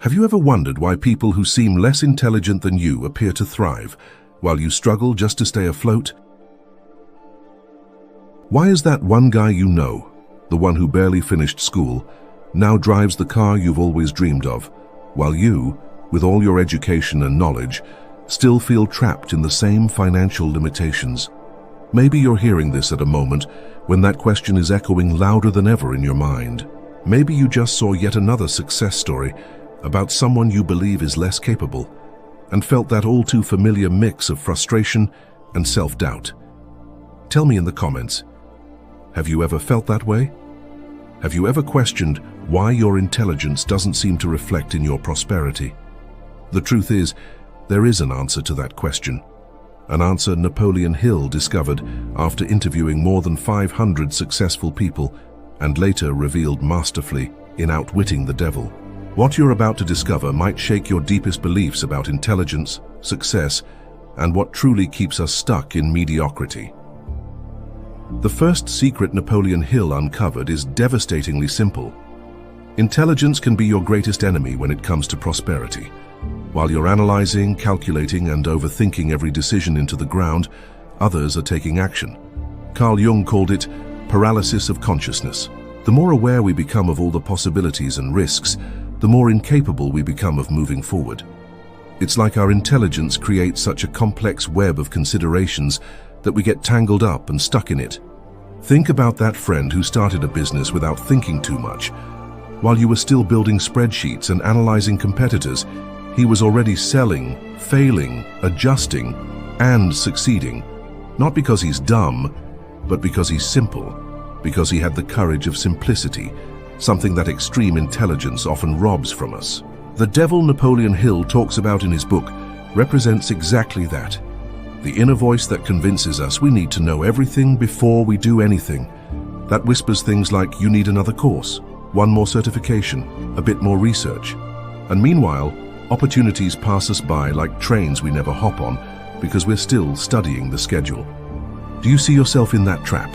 Have you ever wondered why people who seem less intelligent than you appear to thrive, while you struggle just to stay afloat? Why is that one guy you know, the one who barely finished school, now drives the car you've always dreamed of, while you, with all your education and knowledge, still feel trapped in the same financial limitations? Maybe you're hearing this at a moment when that question is echoing louder than ever in your mind. Maybe you just saw yet another success story about someone you believe is less capable, and felt that all too familiar mix of frustration and self-doubt. Tell me in the comments, have you ever felt that way? Have you ever questioned why your intelligence doesn't seem to reflect in your prosperity? The truth is, there is an answer to that question. An answer Napoleon Hill discovered after interviewing more than 500 successful people and later revealed masterfully in Outwitting the Devil. What you're about to discover might shake your deepest beliefs about intelligence, success, and what truly keeps us stuck in mediocrity. The first secret Napoleon Hill uncovered is devastatingly simple. Intelligence can be your greatest enemy when it comes to prosperity. While you're analyzing, calculating, and overthinking every decision into the ground, others are taking action. Carl Jung called it paralysis of consciousness. The more aware we become of all the possibilities and risks, the more incapable we become of moving forward. It's like our intelligence creates such a complex web of considerations that we get tangled up and stuck in it. Think about that friend who started a business without thinking too much. While you were still building spreadsheets and analyzing competitors, he was already selling, failing, adjusting, and succeeding. Not because he's dumb, but because he's simple, because he had the courage of simplicity, something that extreme intelligence often robs from us. The devil Napoleon Hill talks about in his book represents exactly that. The inner voice that convinces us we need to know everything before we do anything. That whispers things like, you need another course, one more certification, a bit more research. And meanwhile, opportunities pass us by like trains we never hop on because we're still studying the schedule. Do you see yourself in that trap?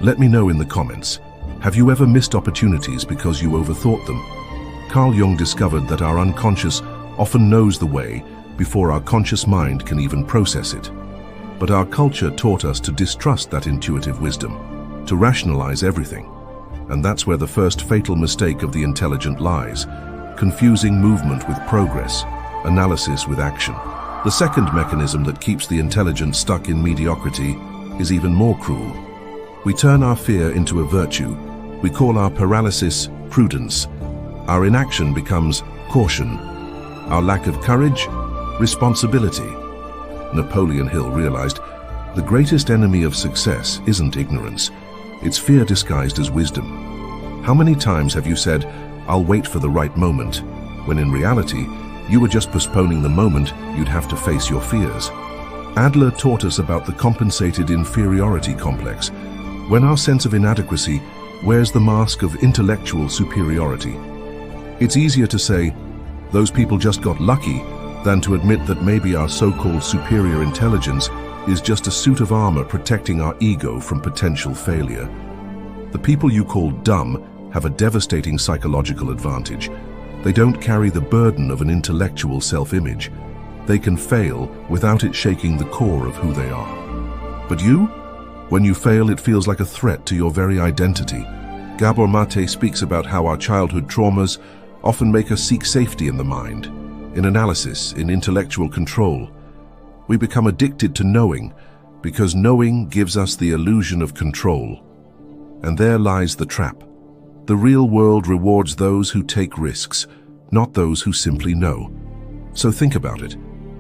Let me know in the comments. Have you ever missed opportunities because you overthought them? Carl Jung discovered that our unconscious often knows the way before our conscious mind can even process it. But our culture taught us to distrust that intuitive wisdom, to rationalize everything. And that's where the first fatal mistake of the intelligent lies, confusing movement with progress, analysis with action. The second mechanism that keeps the intelligent stuck in mediocrity is even more cruel. We turn our fear into a virtue. We call our paralysis prudence. Our inaction becomes caution. Our lack of courage, responsibility. Napoleon Hill realized the greatest enemy of success isn't ignorance, it's fear disguised as wisdom. How many times have you said, I'll wait for the right moment, when in reality, you were just postponing the moment you'd have to face your fears? Adler taught us about the compensated inferiority complex, when our sense of inadequacy wears the mask of intellectual superiority. It's easier to say, those people just got lucky, than to admit that maybe our so-called superior intelligence is just a suit of armor protecting our ego from potential failure. The people you call dumb have a devastating psychological advantage. They don't carry the burden of an intellectual self-image. They can fail without it shaking the core of who they are. But you? When you fail, it feels like a threat to your very identity. Gabor Maté speaks about how our childhood traumas often make us seek safety in the mind, in analysis, in intellectual control. We become addicted to knowing because knowing gives us the illusion of control. And there lies the trap. The real world rewards those who take risks, not those who simply know. So think about it.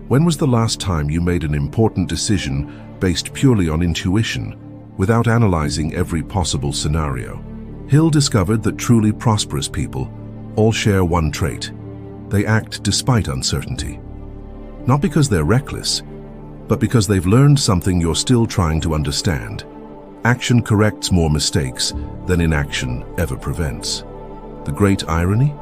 When was the last time you made an important decision based purely on intuition, without analyzing every possible scenario? Hill discovered that truly prosperous people all share one trait. They act despite uncertainty. Not because they're reckless, but because they've learned something you're still trying to understand. Action corrects more mistakes than inaction ever prevents. The great irony?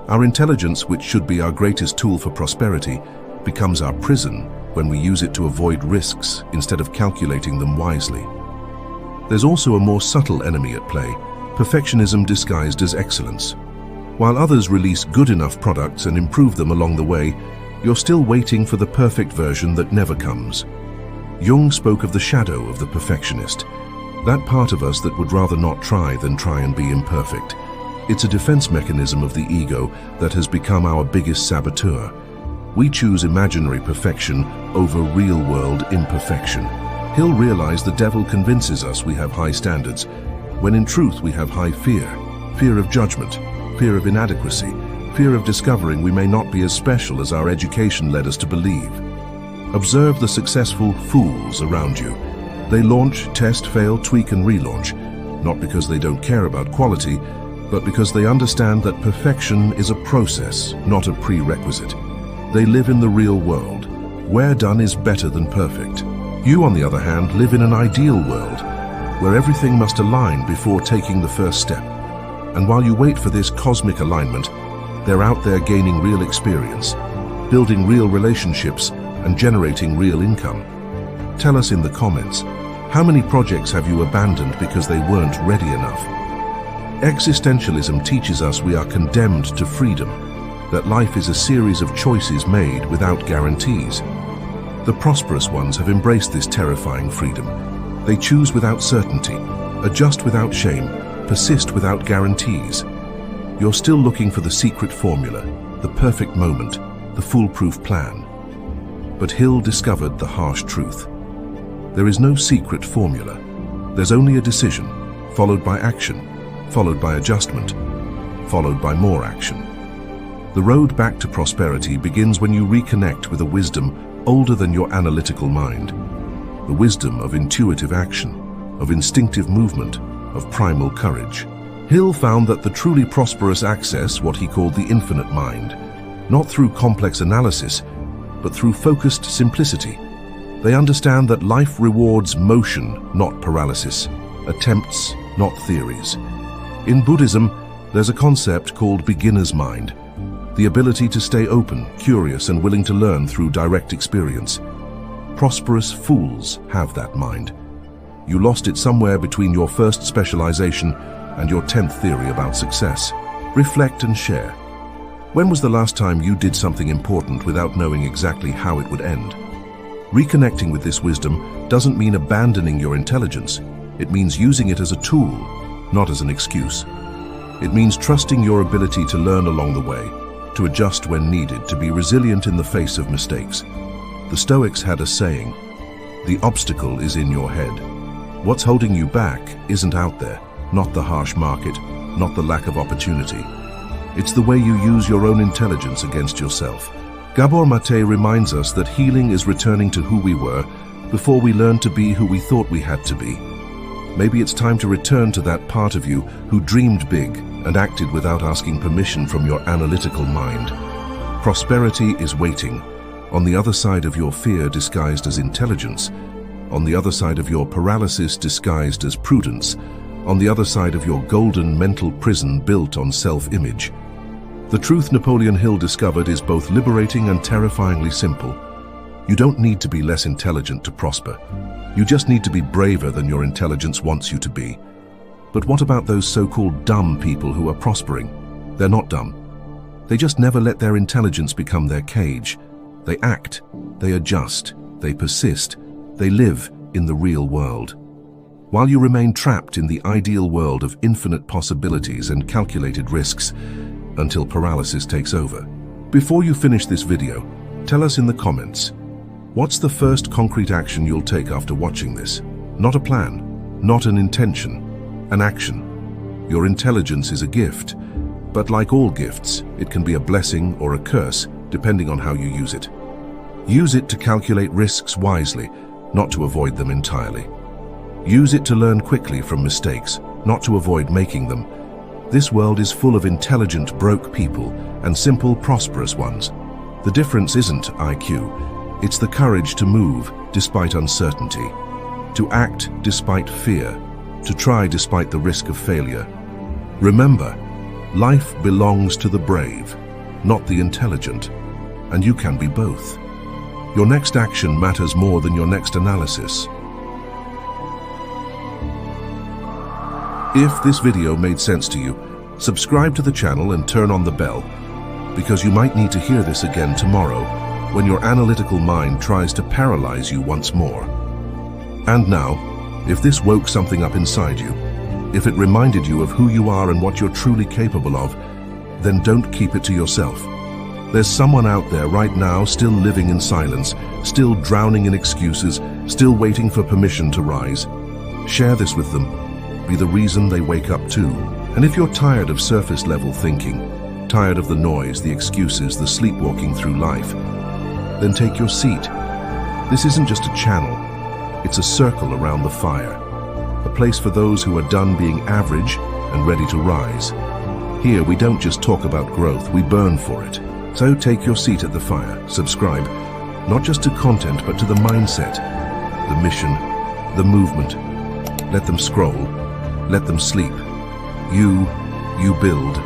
Our intelligence, which should be our greatest tool for prosperity, becomes our prison when we use it to avoid risks instead of calculating them wisely. There's also a more subtle enemy at play, perfectionism disguised as excellence. While others release good enough products and improve them along the way, you're still waiting for the perfect version that never comes. Jung spoke of the shadow of the perfectionist, that part of us that would rather not try than try and be imperfect. It's a defense mechanism of the ego that has become our biggest saboteur. We choose imaginary perfection over real-world imperfection. Hill realized the devil convinces us we have high standards, when in truth we have high fear. Fear of judgment, fear of inadequacy, fear of discovering we may not be as special as our education led us to believe. Observe the successful fools around you. They launch, test, fail, tweak and relaunch, not because they don't care about quality, but because they understand that perfection is a process, not a prerequisite. They live in the real world, where done is better than perfect. You, on the other hand, live in an ideal world, where everything must align before taking the first step. And while you wait for this cosmic alignment, they're out there gaining real experience, building real relationships, and generating real income. Tell us in the comments, how many projects have you abandoned because they weren't ready enough? Existentialism teaches us we are condemned to freedom, that life is a series of choices made without guarantees. The prosperous ones have embraced this terrifying freedom. They choose without certainty, adjust without shame, persist without guarantees. You're still looking for the secret formula, the perfect moment, the foolproof plan. But Hill discovered the harsh truth. There is no secret formula. There's only a decision, followed by action, followed by adjustment, followed by more action. The road back to prosperity begins when you reconnect with a wisdom older than your analytical mind. The wisdom of intuitive action, of instinctive movement, of primal courage. Hill found that the truly prosperous access what he called the infinite mind, not through complex analysis, but through focused simplicity. They understand that life rewards motion, not paralysis, attempts, not theories. In Buddhism, there's a concept called beginner's mind, the ability to stay open, curious, and willing to learn through direct experience. Prosperous fools have that mind. You lost it somewhere between your first specialization and your 10th theory about success. Reflect and share. When was the last time you did something important without knowing exactly how it would end? Reconnecting with this wisdom doesn't mean abandoning your intelligence. It means using it as a tool, not as an excuse. It means trusting your ability to learn along the way, to adjust when needed, to be resilient in the face of mistakes. The Stoics had a saying, "The obstacle is in your head." What's holding you back isn't out there, not the harsh market, not the lack of opportunity. It's the way you use your own intelligence against yourself. Gabor Maté reminds us that healing is returning to who we were before we learned to be who we thought we had to be. Maybe it's time to return to that part of you who dreamed big and acted without asking permission from your analytical mind. Prosperity is waiting, on the other side of your fear disguised as intelligence, on the other side of your paralysis disguised as prudence, on the other side of your golden mental prison built on self-image. The truth Napoleon Hill discovered is both liberating and terrifyingly simple. You don't need to be less intelligent to prosper. You just need to be braver than your intelligence wants you to be. But what about those so-called dumb people who are prospering? They're not dumb. They just never let their intelligence become their cage. They act, they adjust, they persist, they live in the real world. While you remain trapped in the ideal world of infinite possibilities and calculated risks, until paralysis takes over. Before you finish this video, tell us in the comments, what's the first concrete action you'll take after watching this? Not a plan, not an intention, an action. Your intelligence is a gift, but like all gifts, it can be a blessing or a curse, depending on how you use it. Use it to calculate risks wisely, not to avoid them entirely. Use it to learn quickly from mistakes, not to avoid making them. This world is full of intelligent, broke people and simple, prosperous ones. The difference isn't IQ, it's the courage to move despite uncertainty, to act despite fear, to try despite the risk of failure. Remember, life belongs to the brave, not the intelligent, and you can be both. Your next action matters more than your next analysis. If this video made sense to you, Subscribe to the channel and turn on the bell, because you might need to hear this again tomorrow when your analytical mind tries to paralyze you once more. And now, if this woke something up inside you, if it reminded you of who you are and what you're truly capable of, then don't keep it to yourself. There's someone out there right now still living in silence, still drowning in excuses, still waiting for permission to rise. Share this with them. Be the reason they wake up too. And if you're tired of surface-level thinking, tired of the noise, the excuses, the sleepwalking through life, then take your seat. This isn't just a channel. It's a circle around the fire. A place for those who are done being average and ready to rise. Here, we don't just talk about growth, we burn for it. So take your seat at the fire. Subscribe, not just to content, but to the mindset, the mission, the movement. Let them scroll. Let them sleep. You build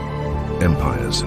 empires.